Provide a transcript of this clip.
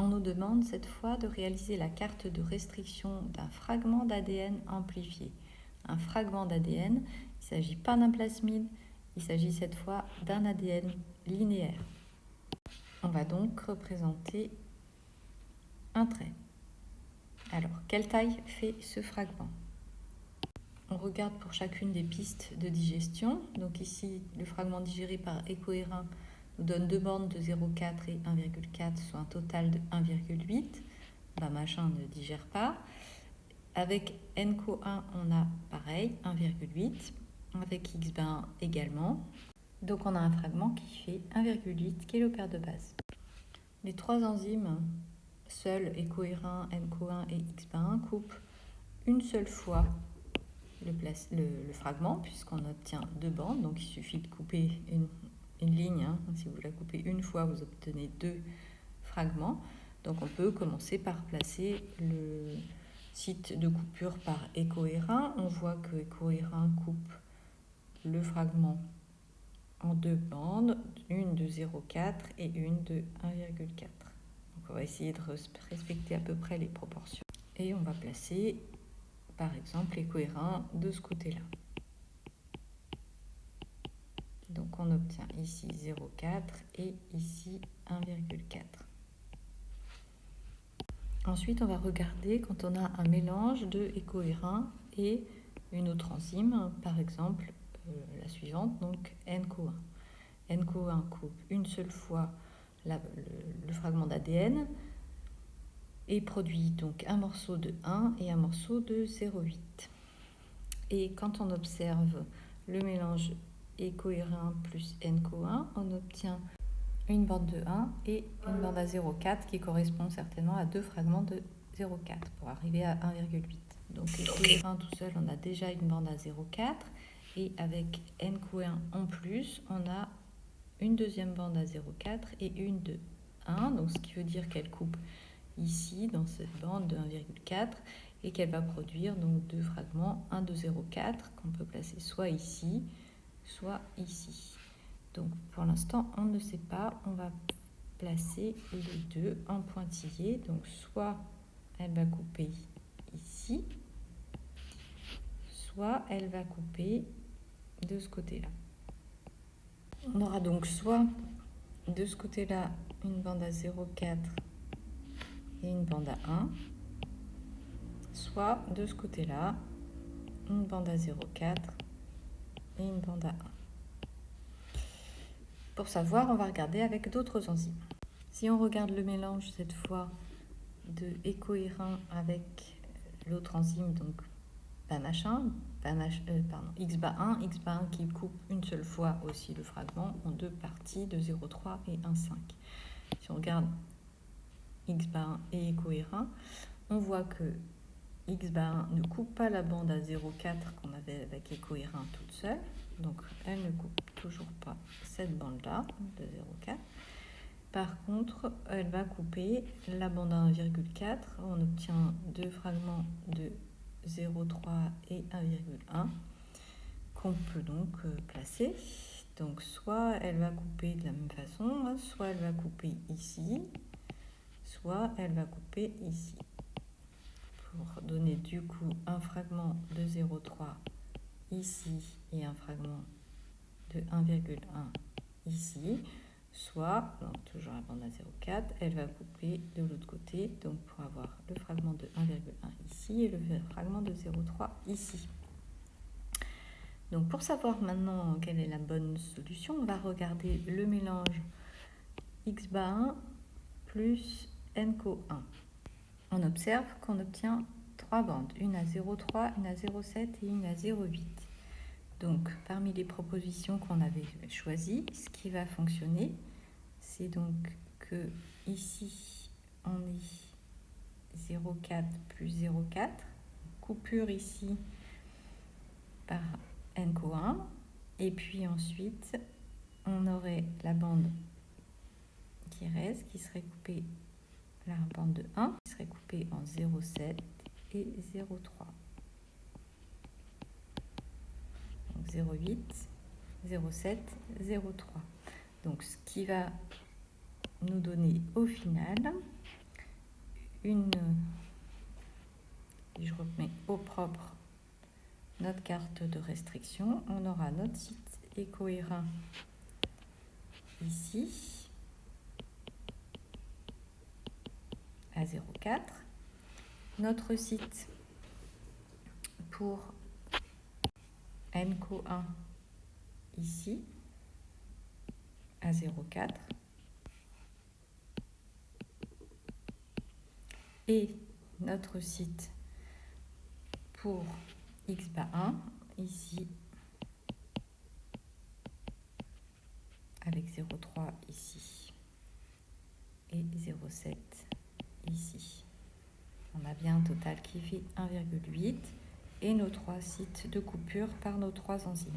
on nous demande cette fois de réaliser la carte de restriction d'un fragment d'ADN amplifié. Un fragment d'ADN, il ne s'agit pas d'un plasmide, il s'agit cette fois d'un ADN linéaire. On va donc représenter un trait. Alors, quelle taille fait ce fragment? On regarde pour chacune des pistes de digestion. Donc ici, le fragment digéré par Ecohérin nous donne deux bandes de 0,4 et 1,4, soit un total de 1,8. Machin ne digère pas. Avec NCO1, on a pareil, 1,8. Avec XBA1 également. Donc on a un fragment qui fait 1,8 kPa de base. Les trois enzymes, seuls Ecohérin, NCO1 et XBA1, coupent une seule fois le fragment, puisqu'on obtient deux bandes. Donc il suffit de couper une ligne. Si vous la coupez une fois, vous obtenez deux fragments. Donc on peut commencer par placer le site de coupure par Ecohérin. On voit que Ecohérin coupe le fragment en deux bandes, une de 0,4 et une de 1,4. Donc on va essayer de respecter à peu près les proportions. Et on va placer par exemple Ecohérin de ce côté-là. Donc on obtient ici 0,4 et ici 1,4. Ensuite, on va regarder quand on a un mélange de Ecohérin et une autre enzyme, par exemple la suivante, donc NCO1. NCO1 coupe une seule fois le fragment d'ADN et produit donc un morceau de 1 et un morceau de 0,8. Et quand on observe le mélange Ecohérin plus NCO1, on obtient une bande de 1 et une bande à 0,4 qui correspond certainement à deux fragments de 0,4 pour arriver à 1,8. Donc Ecohérin tout seul, on a déjà une bande à 0,4 et avec NCO1 en plus, on a une deuxième bande à 0,4 et une de 1, donc ce qui veut dire qu'elle coupe ici dans cette bande de 1,4 et qu'elle va produire donc deux fragments, un de 0,4 qu'on peut placer soit ici, soit ici. Donc pour l'instant on ne sait pas, on va placer les deux en pointillés, donc soit elle va couper ici, soit elle va couper de ce côté-là. On aura donc soit de ce côté-là une bande à 0,4 et une bande à 1, soit de ce côté-là une bande à 0,4 et une bande à 1. Pour savoir, on va regarder avec d'autres enzymes. Si on regarde le mélange cette fois de Ecohérin avec l'autre enzyme, donc XBA1, XBA1 qui coupe une seule fois aussi le fragment en deux parties de 0,3 et 1,5. Si on regarde XBA1 et Ecohérin, on voit que XBA1 ne coupe pas la bande à 0,4 qu'on avait avec Ecohérin toute seule, donc elle ne coupe toujours pas cette bande-là de 0,4. Par contre, elle va couper la bande à 1,4. On obtient deux fragments de 0,3 et 1,1 qu'on peut donc placer. Donc soit elle va couper de la même façon, soit elle va couper ici, soit elle va couper ici. Pour donner du coup un fragment de 0,3 ici et un fragment de 1,1 ici. Soit, donc toujours la bande à 0,4, elle va couper de l'autre côté, donc pour avoir le fragment de 1,1 ici et le fragment de 0,3 ici. Donc pour savoir maintenant quelle est la bonne solution, on va regarder le mélange XBA1 plus NCO1. On observe qu'on obtient trois bandes, une à 0,3, une à 0,7 et une à 0,8. Donc, parmi les propositions qu'on avait choisies, ce qui va fonctionner, c'est donc que ici, on est 0,4 plus 0,4, coupure ici par NCO1, et puis ensuite, on aurait la bande qui reste, qui serait coupée, la bande de 1, qui serait coupée en 0,7 et 0,3. 0,8, 0,7, 0,3. Donc ce qui va nous donner au final si je remets au propre notre carte de restriction, on aura notre site éco-airain ici à 0,4, notre site pour NCO1 ici à 0,4 et notre site pour X bas 1 ici avec 0,3 ici et 0,7 ici. On a bien un total qui fait 1,8 et nos 3 sites de coupure par nos 3 enzymes.